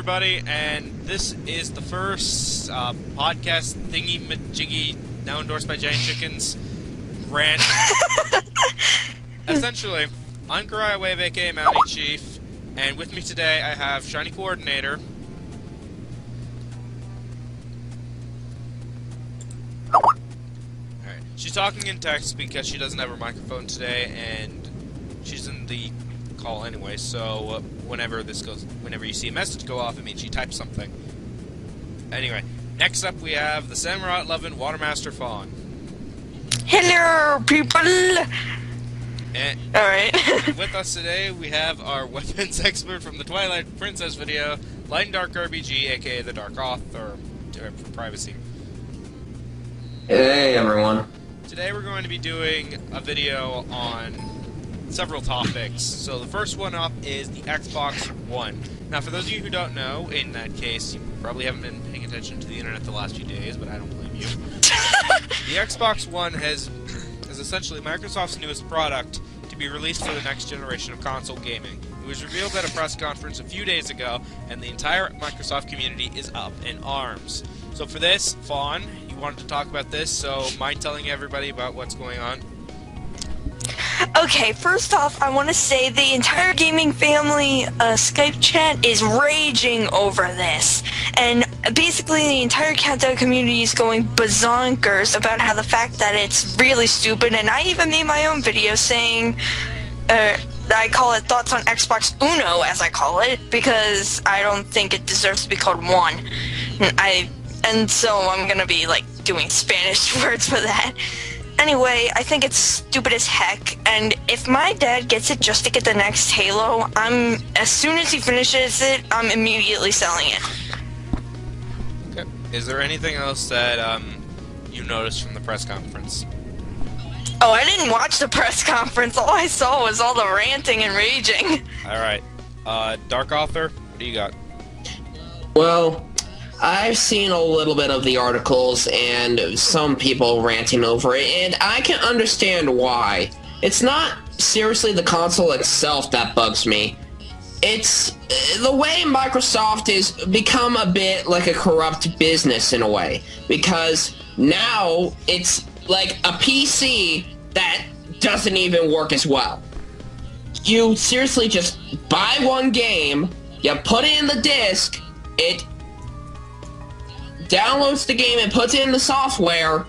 everybody, and this is the first podcast thingy-majiggy, now endorsed by Giant Chickens, rant. Essentially, I'm Karai Wave, aka Mountie Chief, and with me today I have Shiny Coordinator. Alright, she's talking in text because she doesn't have her microphone today, and she's in the call anyway, so whenever you see a message go off, it means she typed something. Anyway, next up we have the Samurai 11 Watermaster Fawn. Hello, people! Alright. With us today, we have our weapons expert from the Twilight Princess video, Light and Dark RBG, aka the Dark Author, for privacy. Hey, everyone. Today we're going to be doing a video on several topics. So the first one up is the Xbox One. Now, for those of you who don't know, in that case, you probably haven't been paying attention to the internet the last few days, but I don't blame you. The Xbox One is essentially Microsoft's newest product to be released for the next generation of console gaming. It was revealed at a press conference a few days ago, and the entire Microsoft community is up in arms. So for this, Fawn, you wanted to talk about this, so mind telling everybody about what's going on? Okay, first off, I want to say the entire gaming family Skype chat is raging over this. And basically the entire Countdown community is going bazonkers about how the fact that it's really stupid, and I even made my own video saying, I call it Thoughts on Xbox Uno, as I call it, because I don't think it deserves to be called One. And so I'm gonna be, like, doing Spanish words for that. Anyway, I think it's stupid as heck, and if my dad gets it just to get the next Halo, as soon as he finishes it, I'm immediately selling it. Okay. Is there anything else that you noticed from the press conference? Oh, I didn't watch the press conference. All I saw was all the ranting and raging. Alright. Dark Author, what do you got? Well, I've seen a little bit of the articles and some people ranting over it, and I can understand why. It's not seriously the console itself that bugs me. It's the way Microsoft has become a bit like a corrupt business in a way, because now it's like a PC that doesn't even work as well. You seriously just buy one game, you put it in the disc, it downloads the game and puts it in the software,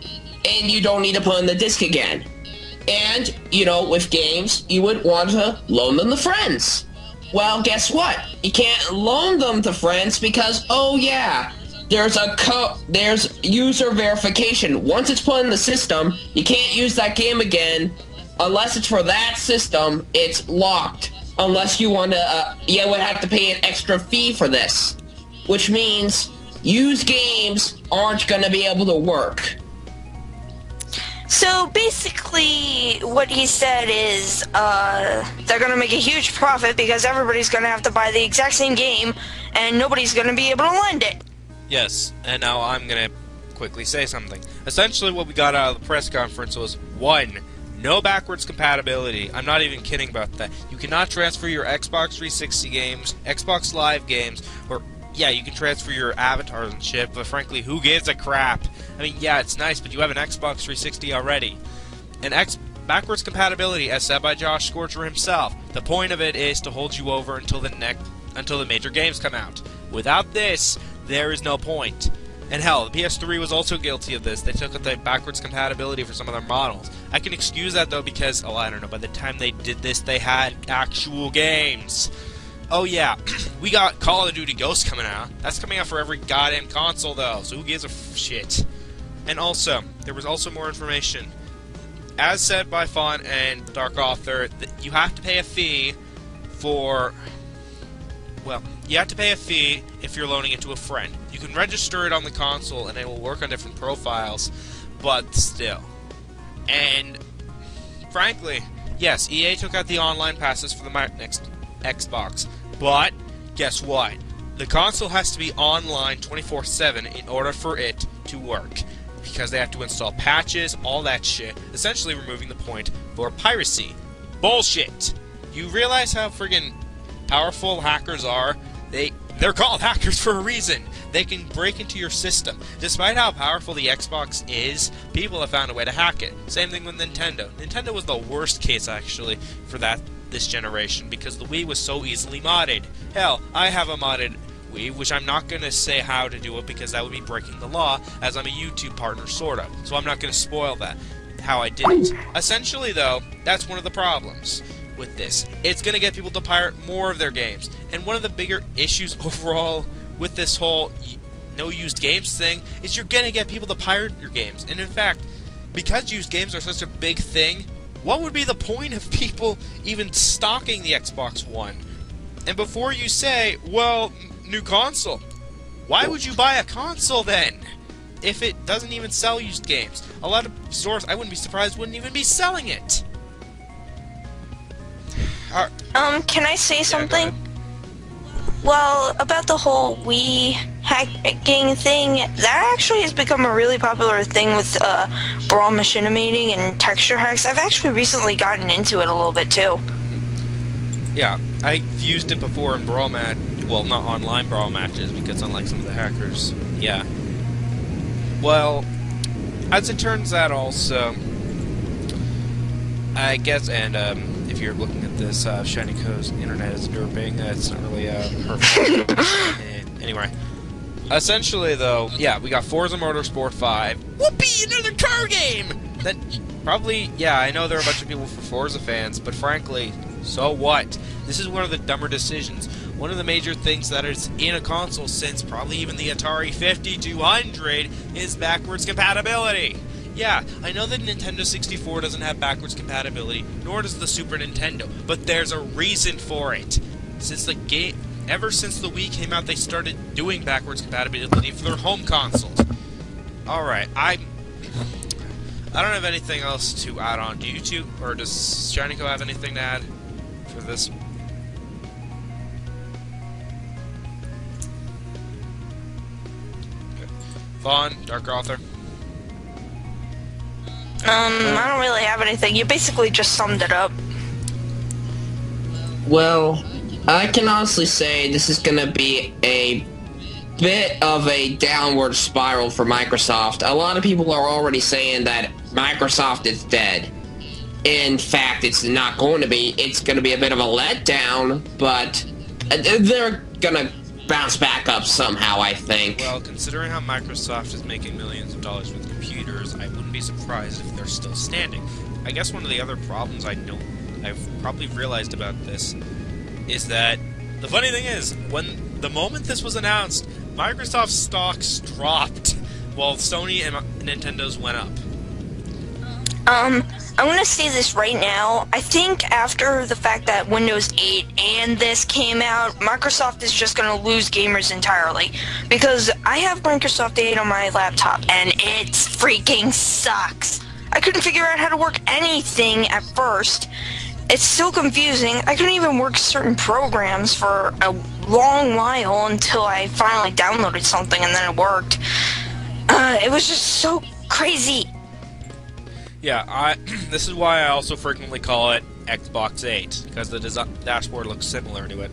and you don't need to put in the disc again. And, you know, with games, you would want to loan them to friends. Well, guess what? You can't loan them to friends because, oh yeah, there's user verification. Once it's put in the system, you can't use that game again unless it's for that system. It's locked. Unless you want to, you would have to pay an extra fee for this, which means used games aren't going to be able to work. So basically what he said is they're going to make a huge profit because everybody's going to have to buy the exact same game and nobody's going to be able to lend it. Yes, and now I'm going to quickly say something. Essentially what we got out of the press conference was, 1, no backwards compatibility. I'm not even kidding about that. You cannot transfer your Xbox 360 games, Xbox Live games, or yeah, you can transfer your avatars and shit, but frankly, who gives a crap? I mean, yeah, it's nice, but you have an Xbox 360 already. And backwards compatibility, as said by Josh Scorcher himself, the point of it is to hold you over until the major games come out. Without this, there is no point. And hell, the PS3 was also guilty of this. They took out the backwards compatibility for some of their models. I can excuse that though because, oh, I don't know, by the time they did this, they had actual games. Oh yeah, we got Call of Duty Ghosts coming out. That's coming out for every goddamn console though, so who gives a shit? And also, there was also more information. As said by Fawn and Dark Author, that you have to pay a fee for... Well, you have to pay a fee if you're loaning it to a friend. You can register it on the console and it will work on different profiles, but still. And, frankly, yes, EA took out the online passes for the next Xbox. But, guess what? The console has to be online 24/7 in order for it to work. Because they have to install patches, all that shit, essentially removing the point for piracy. Bullshit! You realize how friggin' powerful hackers are? They They're called hackers for a reason. They can break into your system. Despite how powerful the Xbox is, people have found a way to hack it. Same thing with Nintendo. Nintendo was the worst case, actually, for this generation, because the Wii was so easily modded. Hell, I have a modded Wii, which I'm not going to say how to do it, because that would be breaking the law, as I'm a YouTube partner, sort of. So I'm not going to spoil that, how I did it. Essentially, though, that's one of the problems with this. It's going to get people to pirate more of their games. And one of the bigger issues overall with this whole no used games thing is you're going to get people to pirate your games. And in fact, because used games are such a big thing, what would be the point of people even stocking the Xbox One? And before you say, well, new console, why would you buy a console then? If it doesn't even sell used games. A lot of stores, I wouldn't be surprised, wouldn't even be selling it. Can I say something? Well, about the whole Wii hacking thing, that actually has become a really popular thing with brawl machinimating and texture hacks. I've actually recently gotten into it a little bit too. Yeah, I've used it before in brawl match. Well, not online brawl matches, because unlike some of the hackers, yeah. Well, as it turns out, also, I guess, and if you're looking at this, Shiny Co's internet is derping. It's not really her fault. Anyway, essentially, though, yeah, we got Forza Motorsport 5. Whoopee! Another car game! That probably, yeah, I know there are a bunch of people for Forza fans, but frankly, so what? This is one of the dumber decisions. One of the major things that is in a console since probably even the Atari 5200 is backwards compatibility. Yeah, I know that Nintendo 64 doesn't have backwards compatibility, nor does the Super Nintendo, but there's a reason for it. Ever since the Wii came out, they started doing backwards compatibility for their home consoles. Alright, I don't have anything else to add on. Do you two, or does Shinico have anything to add for this? Fawn, Dark Author? I don't really have anything. You basically just summed it up. Well, I can honestly say this is gonna be a bit of a downward spiral for Microsoft. A lot of people are already saying that Microsoft is dead. In fact, it's not going to be. It's going to be a bit of a letdown, but they're gonna bounce back up somehow, I think. Well, considering how Microsoft is making millions of dollars with computers, I wouldn't be surprised if they're still standing. I guess one of the other problems I've probably realized about this is that the funny thing is, when the moment this was announced, Microsoft's stocks dropped while Sony and Nintendo's went up. I'm gonna say this right now. I think after the fact that Windows 8 and this came out, Microsoft is just gonna lose gamers entirely. Because I have Microsoft 8 on my laptop, and it freaking sucks. I couldn't figure out how to work anything at first. It's so confusing. I couldn't even work certain programs for a long while until I finally downloaded something and then it worked. It was just so crazy. Yeah, this is why I also frequently call it Xbox 8, because the dashboard looks similar to it.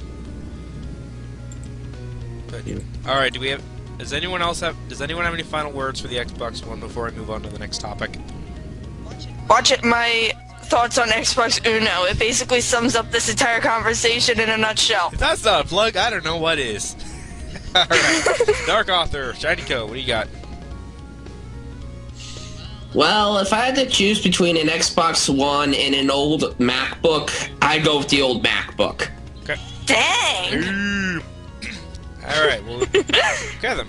Alright, does anyone have any final words for the Xbox One before I move on to the next topic? Watch it, my thoughts on Xbox Uno. It basically sums up this entire conversation in a nutshell. If that's not a plug, I don't know what is. Alright, Dark Author, Shiny Co, what do you got? Well, if I had to choose between an Xbox One and an old MacBook, I'd go with the old MacBook. Okay. Dang! Alright, well, okay then.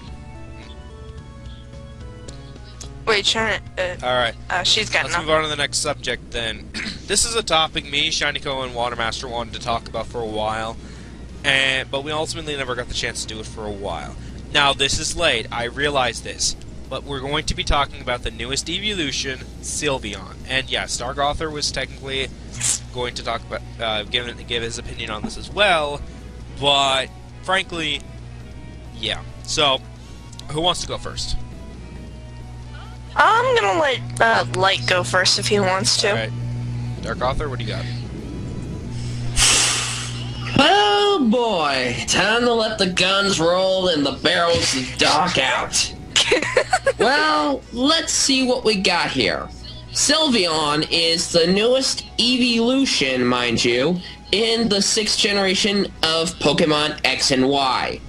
Wait, Shiny, Alright. She's got Let's enough. move on to the next subject then. This is a topic me, Shinico, and Watermaster wanted to talk about for a while, but we ultimately never got the chance to do it for a while. Now, this is late, I realize this, but we're going to be talking about the newest evolution, Sylveon. And yes, Dark Author was technically going to talk about, give his opinion on this as well, but frankly, yeah. So, who wants to go first? I'm gonna let Light go first if he wants to. Alright. Dark Author, what do you got? Well, boy, time to let the guns roll and the barrels dock out. Well, let's see what we got here. Sylveon is the newest evolution, mind you, in the 6th generation of Pokemon X and Y,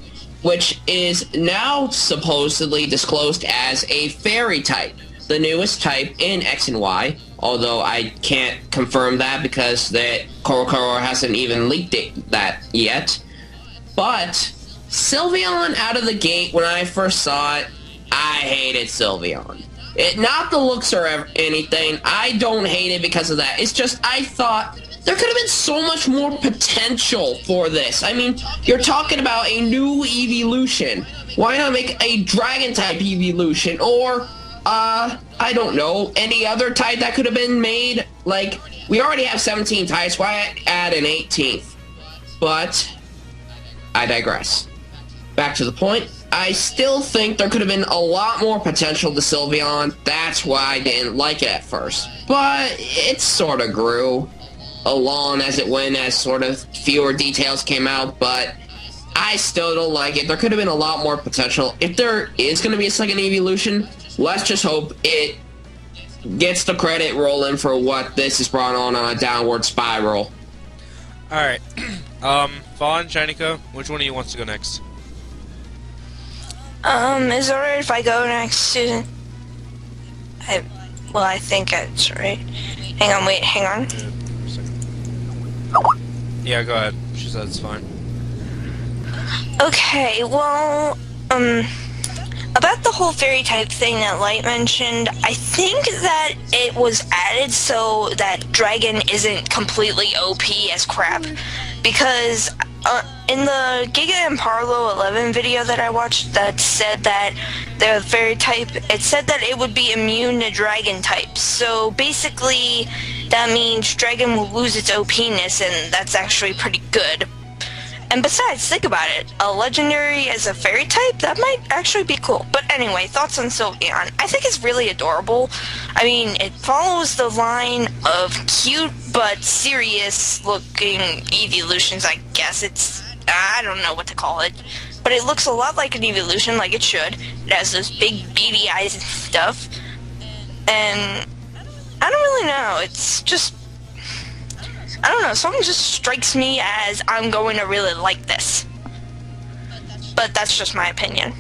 which is now supposedly disclosed as a fairy type, the newest type in X and Y, although I can't confirm that because the Korokoro hasn't even leaked that yet. But Sylveon out of the gate, when I first saw it, I hated Sylveon. Not the looks or anything. I don't hate it because of that. It's just I thought there could have been so much more potential for this. I mean, you're talking about a new evolution. Why not make a dragon-type evolution? Or, I don't know, any other type that could have been made? Like, we already have 17 types. Why add an 18th? But I digress. Back to the point. I still think there could have been a lot more potential to Sylveon. That's why I didn't like it at first. But it sort of grew along as it went, as sort of fewer details came out. But I still don't like it. There could have been a lot more potential. If there is going to be a second evolution, let's just hope it gets the credit rolling for what this has brought on a downward spiral. Alright. Fawn, Shinico, which one of you wants to go next? Is it alright if I go next, Susan? I think it's right. Hang on. Yeah, go ahead. She said it's fine. Okay, well, about the whole fairy type thing that Light mentioned, I think that it was added so that Dragon isn't completely OP as crap, because in the Giga and Parlo 11 video that I watched that said that the fairy type, it said that it would be immune to dragon types. So basically, that means dragon will lose its OPness, and that's actually pretty good. And besides, think about it. A legendary as a fairy type, that might actually be cool. But anyway, thoughts on Sylveon. I think it's really adorable. I mean, it follows the line of cute but serious looking evolutions, I guess. I don't know what to call it. But it looks a lot like an evolution, like it should. It has those big beady eyes and stuff. And I don't really know. It's just, I don't know, something just strikes me as I'm going to really like this. But that's just my opinion.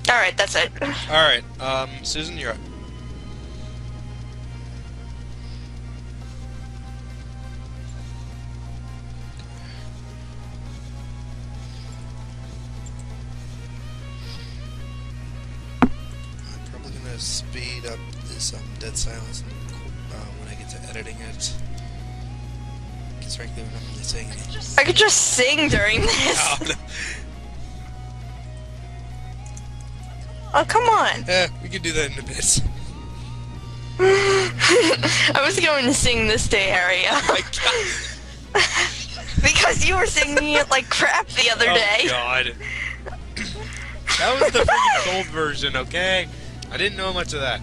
Alright, that's it. Alright, Susan, you're up. I'm probably gonna speed up this dead silence when I get to editing it. Because frankly, we're not really saying anything. I could just sing during this. Oh, no. Oh, come on. We can do that in a bit. I was going to sing this day area. Oh my god. Because you were singing it like crap the other day. Oh god. That was the freaking gold version, okay? I didn't know much of that.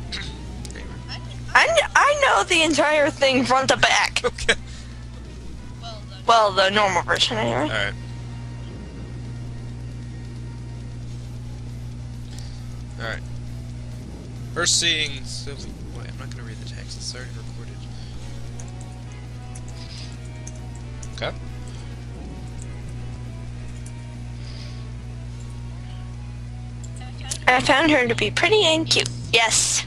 I know the entire thing front to back. Okay. Well, the normal version anyway. Alright. Alright. First seeing... Wait, I'm not gonna read the text. It's already recorded. Okay. I found her to be pretty and cute. Yes.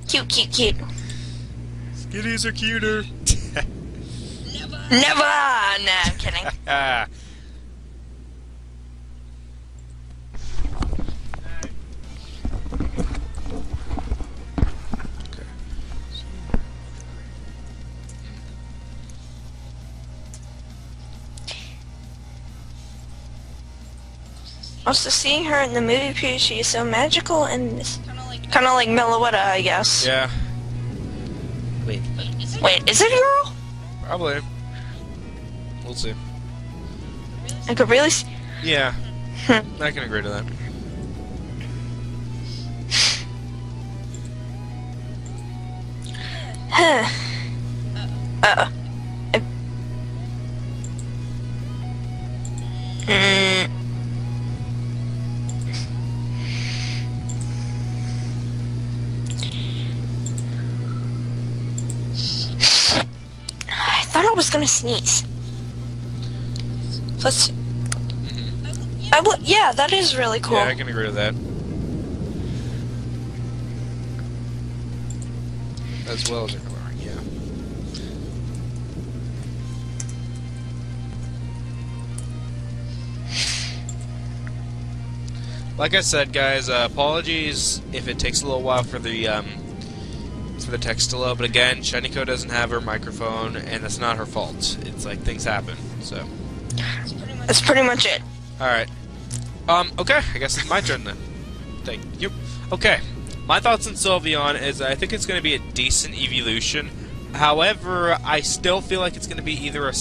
Cute, cute, cute. Skitties are cuter. Never! Nah, I'm kidding. Ah. Also, seeing her in the movie preview, she is so magical and kind of like Meloetta, I guess. Yeah. Wait. Wait, is it a girl? Probably. We'll see. I could really Yeah. I can agree to that. Hmm. I thought I was gonna sneeze. Let's. Yeah, that is really cool. Yeah, I can agree with that. As well as coloring, yeah. Like I said, guys, apologies if it takes a little while for the text to load, but again, Shiniko doesn't have her microphone, and that's not her fault. It's like things happen, so. That's pretty much it. Alright. Okay, I guess it's my turn then. Thank you. Okay, my thoughts on Sylveon is I think it's going to be a decent evolution. However, I still feel like it's going to be either a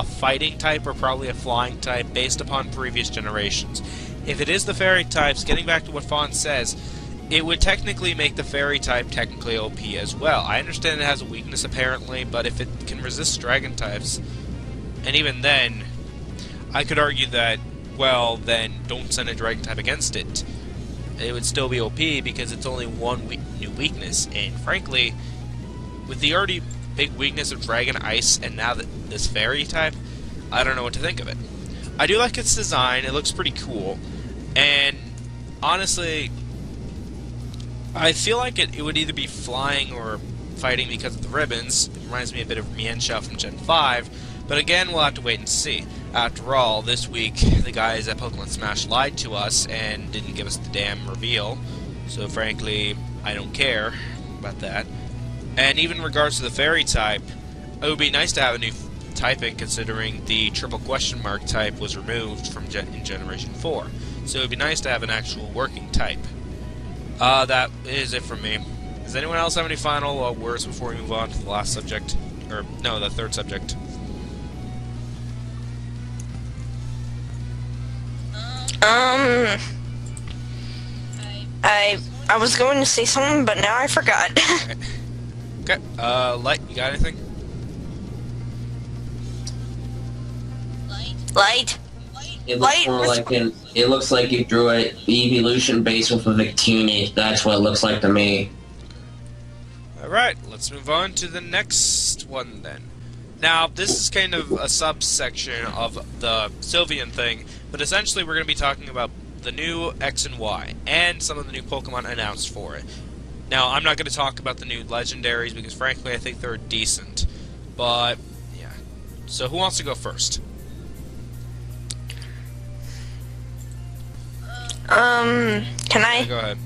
fighting type or probably a flying type based upon previous generations. If it is the fairy types, getting back to what Fawn says, it would technically make the fairy type technically OP as well. I understand it has a weakness apparently, but if it can resist dragon types, and even then, I could argue that, well, then don't send a dragon type against it. It would still be OP because it's only one new weakness, and frankly, with the already big weakness of dragon, ice, and now this fairy type, I don't know what to think of it. I do like its design, it looks pretty cool, and honestly, I feel like it would either be flying or fighting because of the ribbons. It reminds me a bit of Mienshao from Gen 5, but again, we'll have to wait and see. After all, this week, the guys at Pokemon Smash lied to us and didn't give us the damn reveal, so frankly, I don't care about that. And even in regards to the fairy type, it would be nice to have a new typing considering the triple question mark type was removed from in Generation 4. So it would be nice to have an actual working type. That is it from me. Does anyone else have any final words before we move on to the last subject? Or, no, the third subject. I was going to say something, but now I forgot. Okay, Light, you got anything? Light? It looks more like it looks like you drew an evolution base with a Victini. That's what it looks like to me. Alright, let's move on to the next one then. Now, this is kind of a subsection of the Sylveon thing, but essentially we're going to be talking about the new X and Y, and some of the new Pokemon announced for it. Now, I'm not going to talk about the new legendaries, because frankly I think they're decent. But, yeah. So, who wants to go first? Can I? Yeah, go ahead.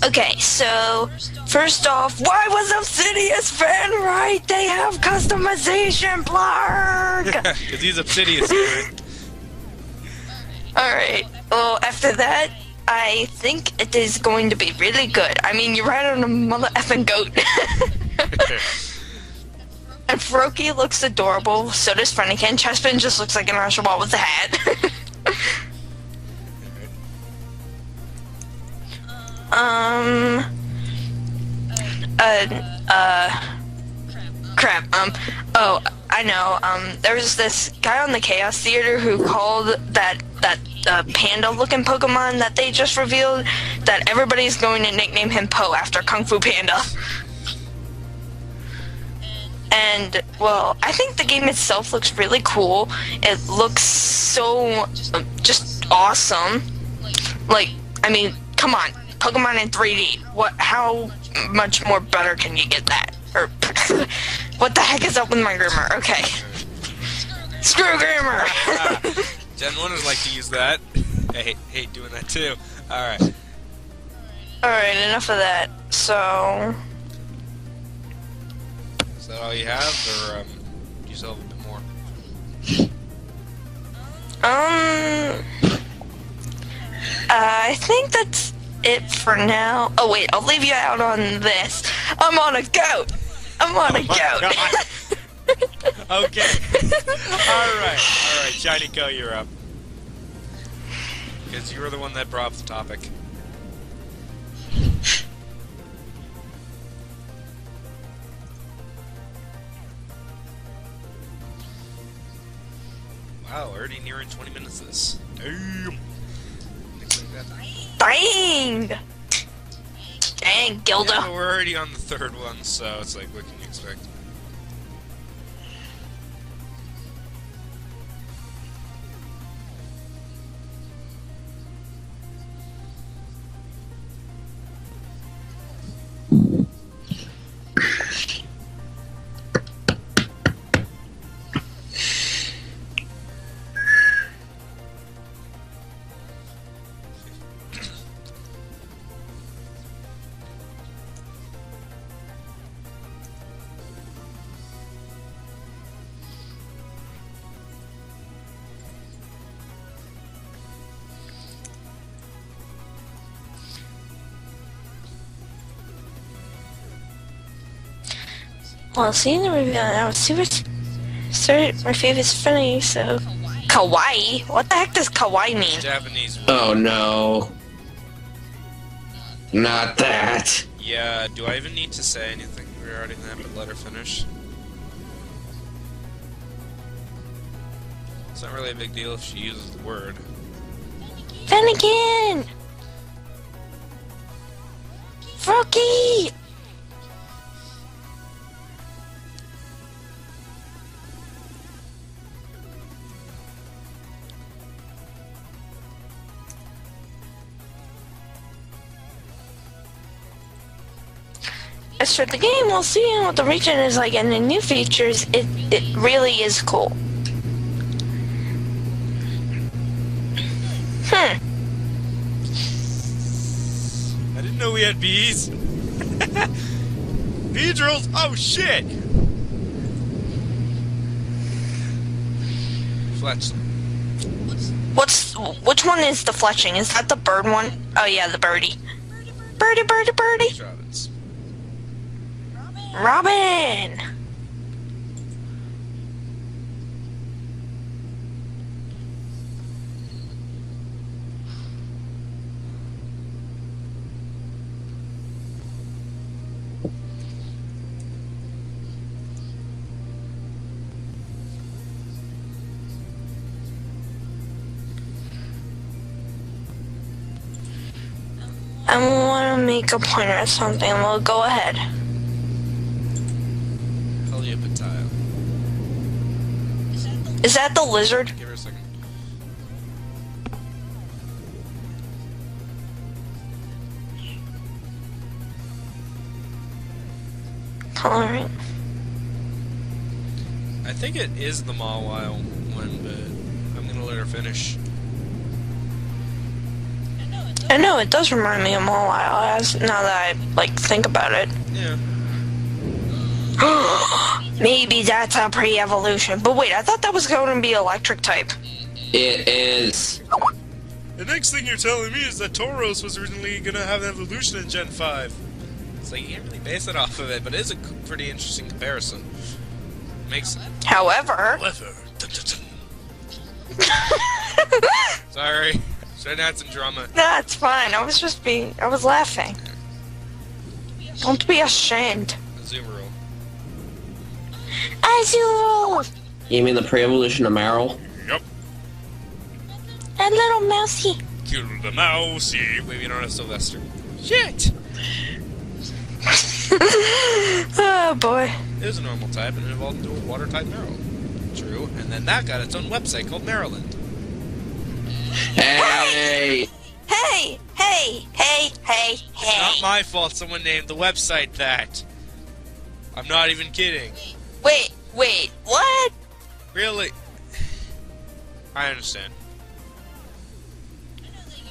Okay, so, first off, why was Obsidious fan right? They have customization, blarg! Because he's Obsidious, right? Alright, well, after that, I think it is going to be really good. I mean, you ride on a mother effing goat. And Froakie looks adorable, so does Fennekin. Chespin just looks like an Oshawott with a hat. Crap, oh, I know, there was this guy on the Chaos Theater who called that panda-looking Pokemon that they just revealed, that everybody's going to nickname him Po after Kung Fu Panda. And, well, I think the game itself looks really cool. It looks so, just awesome. Like, I mean, come on, Pokemon in 3D. How much more better can you get that? Or, what the heck is up with my grammar? Okay. Screw grammar! Gen 1ers like to use that. I hate doing that too. Alright. Alright, enough of that. So... Is that all you have, or do you still have a bit more? I think that's it for now. Oh wait, I'll leave you out on this. I'm on a goat! I'm on a goat! Okay. Alright, Shiny Co, you're up. Because you were the one that brought up the topic. Wow, already nearing 20 minutes of this. Damn. Dang! Dang, Gilda. Yeah, but we're already on the third one, so it's like, what can you expect? Well, seeing the review, I was super. My favorite's funny, so. Kawaii? What the heck does kawaii mean? Japanese word. Oh no. Not that. Yeah, do I even need to say anything regarding that, but let her finish? It's not really a big deal if she uses the word. Finnegan! Froggy! As for the game, we'll see what the region is like and the new features. It really is cool. I didn't know we had bees. Bee drills? Oh shit! Fletch. Which one is the fletching? Is that the bird one? Oh yeah, the birdie. Birdie, birdie, birdie. Robins. Robin! I want to make a pointer at something. Well, go ahead. Heliopatile. Is that the lizard? Give her a second. Alright. I think it is the Mawile one, but I'm gonna let her finish. I know, it does remind me of Mawile, as now that I, think about it. Yeah. Maybe that's a pre-evolution. But wait, I thought that was going to be electric type. It is. The next thing you're telling me is that Tauros was originally gonna have an evolution in Gen 5. It's like, you can't really base it off of it, but it is a pretty interesting comparison. Makes However... Dun, dun, dun. Sorry. Should I add some drama? That's fine, I was laughing. Don't be ashamed. Azumarill. Azul! You mean the pre-evolution of Meryl? Yup. That little mousey. Kill the mousey. Wait, we don't have Sylvester. Shit! Oh boy. It was a normal type and it evolved into a water type Meryl. True, and then that got its own website called Maryland. Hey! Hey! Hey! Hey! Hey! Hey! Not my fault someone named the website that. I'm not even kidding. Wait, what? Really? I understand.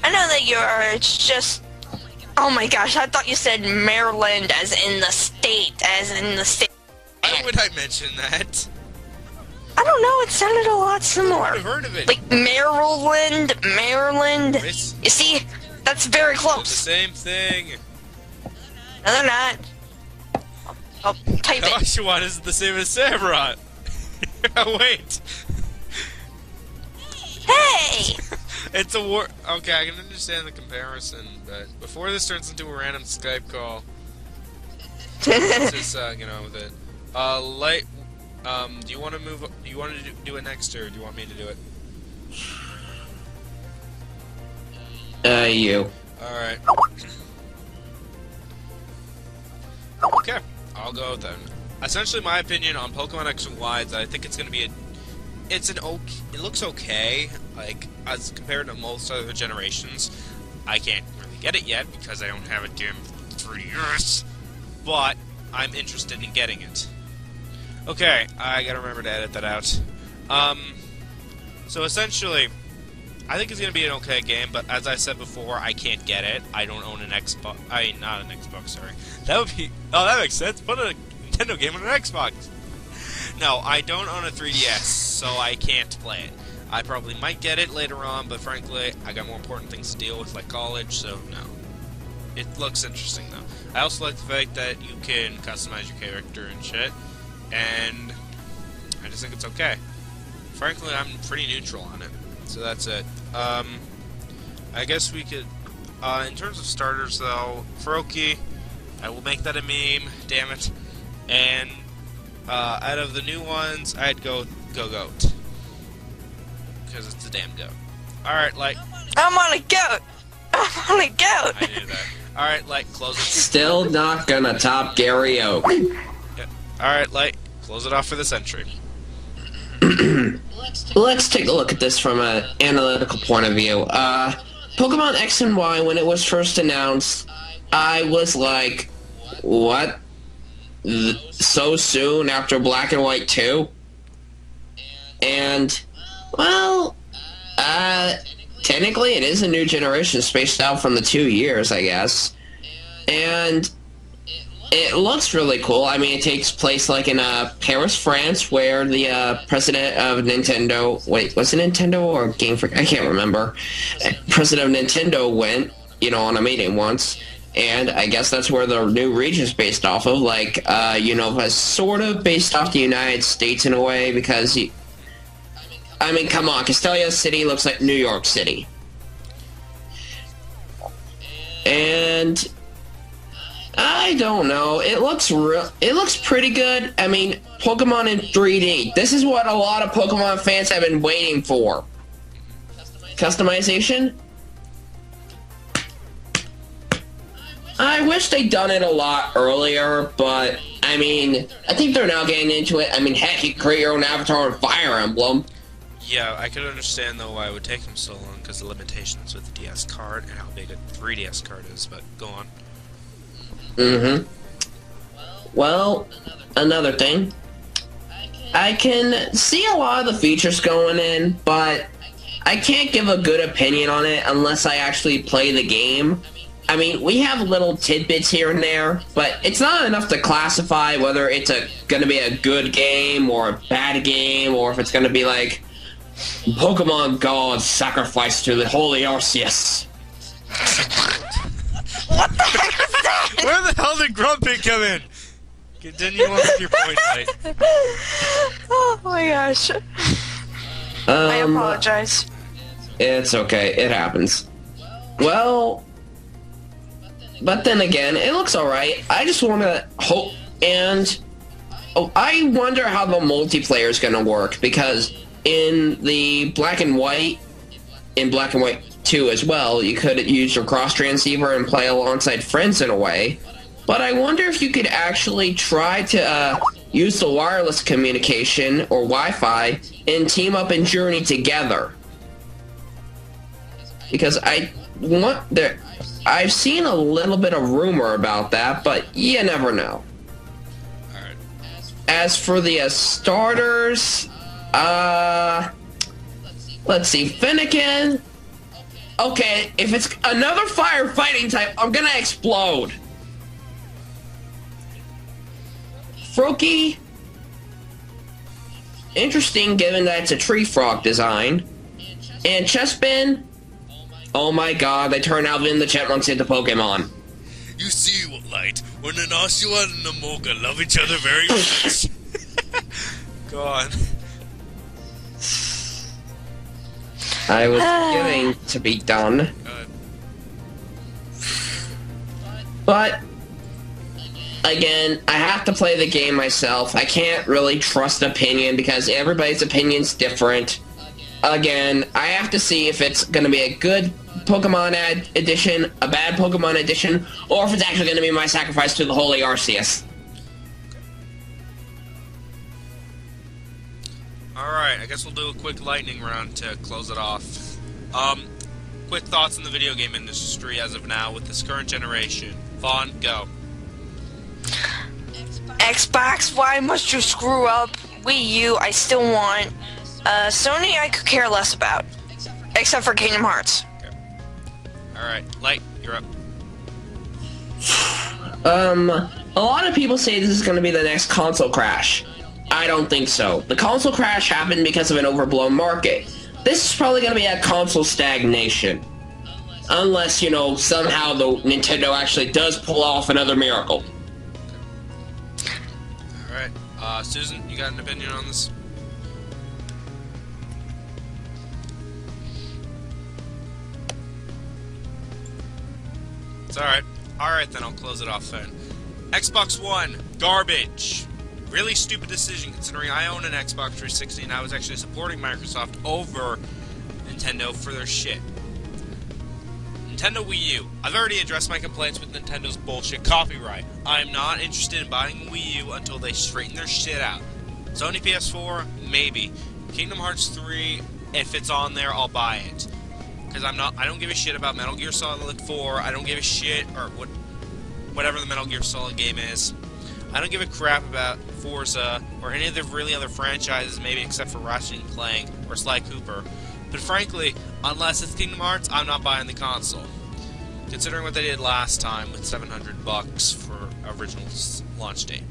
I know that it's just... Oh my gosh, I thought you said Maryland as in the state, Why would I mention that? I don't know, it sounded a lot similar. I've heard of it. Like Maryland. It's You see, that's very the close. same thing. No, they're not. I'll type it. Oshawott is the same as Samurott. Wait. Hey! It's a war. Okay, I can understand the comparison, but before this turns into a random Skype call, let's just get on with it. Do you want to move? Do you want to do it next, or do you want me to do it? You. Alright. Okay, I'll go then. Essentially, my opinion on Pokemon X and Y is that I think it's going to be it looks okay, like, as compared to most other generations. I can't really get it yet because I don't have it in 3 years, but I'm interested in getting it. Okay, I gotta remember to edit that out. So essentially, I think it's gonna be an okay game, but as I said before, I can't get it. I don't own an Xbox. Not an Xbox, sorry. That would be... Oh, that makes sense. Put a Nintendo game on an Xbox. No, I don't own a 3DS, so I can't play it. I probably might get it later on, but frankly, I got more important things to deal with, like college, so no. It looks interesting, though. I also like the fact that you can customize your character and shit, and I just think it's okay. Frankly, I'm pretty neutral on it, so that's it. I guess we could, in terms of starters, though, Froakie, I will make that a meme, damn it, and out of the new ones, I'd go Goat. Because it's a damn goat. Alright, like... I'm on a goat! I'm on a goat! I knew that. Alright, like, close it. Still not gonna top Gary Oak. Yeah. Alright, like, close it off for the century. Let's take a look at this from an analytical point of view. Pokemon X and Y, when it was first announced, I was like, what? So soon after Black and White 2? And... well, technically it is a new generation spaced out from the 2 years, I guess. And it looks really cool. I mean, it takes place like in Paris, France, where the president of Nintendo... Wait, was it Nintendo or Game Freak? I can't remember. President of Nintendo went, you know, on a meeting once. And I guess that's where the new region's based off of. Like, you know, sort of based off the United States in a way, because... I mean, come on, Castelia City looks like New York City. And I don't know. It looks pretty good. I mean, Pokemon in 3D. This is what a lot of Pokemon fans have been waiting for. Customization? I wish they'd done it a lot earlier, but I mean, I think they're now getting into it. I mean, heck, you can create your own avatar in Fire Emblem. Yeah, I could understand, though, why it would take them so long, because the limitations with the DS card and how big a 3DS card is, but go on. Mm-hmm. Well, another thing. I can see a lot of the features going in, but I can't give a good opinion on it unless I actually play the game. I mean, we have little tidbits here and there, but it's not enough to classify whether it's going to be a good game or a bad game, or if it's going to be like... Pokemon God sacrificed to the Holy Arceus. What the heck is that? Where the hell did Grumpy come in? Continue on with your point, mate. Oh my gosh. I apologize. It's okay, it happens. Well, but then again, it looks alright. I just want to hope, and I wonder how the multiplayer is going to work, because in the Black and White, in Black and White 2 as well, you could use your cross transceiver and play alongside friends in a way. But I wonder if you could actually try to use the wireless communication or Wi-Fi and team up and journey together. Because I've seen a little bit of rumor about that, but you never know. Alright. As for the starters, let's see, Fennekin. Okay, if it's another firefighting type, I'm gonna explode. Froakie, interesting given that it's a tree frog design. And Chespin, oh my god, they turn Alvin the Chipmunks into Pokemon. You see, Light, when an Oshawott and a Mocha love each other very much. Go on. I was getting to be done. But, again, I have to play the game myself. I can't really trust opinion because everybody's opinion's different. Again, I have to see if it's going to be a good Pokemon edition, a bad Pokemon edition, or if it's actually going to be my sacrifice to the holy Arceus. Alright, I guess we'll do a quick lightning round to close it off. Quick thoughts on the video game industry as of now with this current generation. Fawn, go. Xbox, why must you screw up? Wii U, I still want. Sony, I could care less about. Except for Kingdom Hearts. Okay. Alright, Light, you're up. A lot of people say this is going to be the next console crash. I don't think so. The console crash happened because of an overblown market. This is probably going to be a console stagnation. Unless, you know, somehow the Nintendo actually does pull off another miracle. Alright, Susan, you got an opinion on this? It's alright. Alright, then I'll close it off then. Xbox One, garbage. Really stupid decision considering I own an Xbox 360 and I was actually supporting Microsoft over Nintendo for their shit. Nintendo Wii U. I've already addressed my complaints with Nintendo's bullshit copyright. I'm not interested in buying a Wii U until they straighten their shit out. Sony PS4, maybe. Kingdom Hearts 3, if it's on there, I'll buy it. Because I don't give a shit about Metal Gear Solid 4, I don't give a shit, or whatever the Metal Gear Solid game is. I don't give a crap about Forza, or any of the really other franchises, maybe except for Ratchet & Clank, or Sly Cooper. But frankly, unless it's Kingdom Hearts, I'm not buying the console. Considering what they did last time with $700 for original launch date.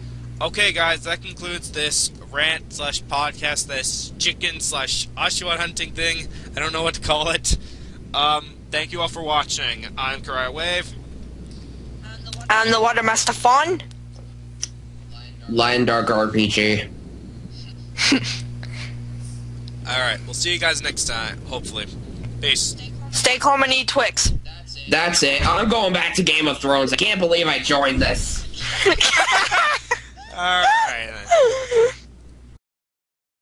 Okay guys, that concludes this rant slash podcast, this chicken slash Oshawott hunting thing. I don't know what to call it. Thank you all for watching. I'm Karaya Wave. I'm the Watermaster Fawn. Lion Dark RPG. Alright, we'll see you guys next time, hopefully. Peace. Stay calm and eat Twix. That's it. I'm going back to Game of Thrones. I can't believe I joined this. Alright then.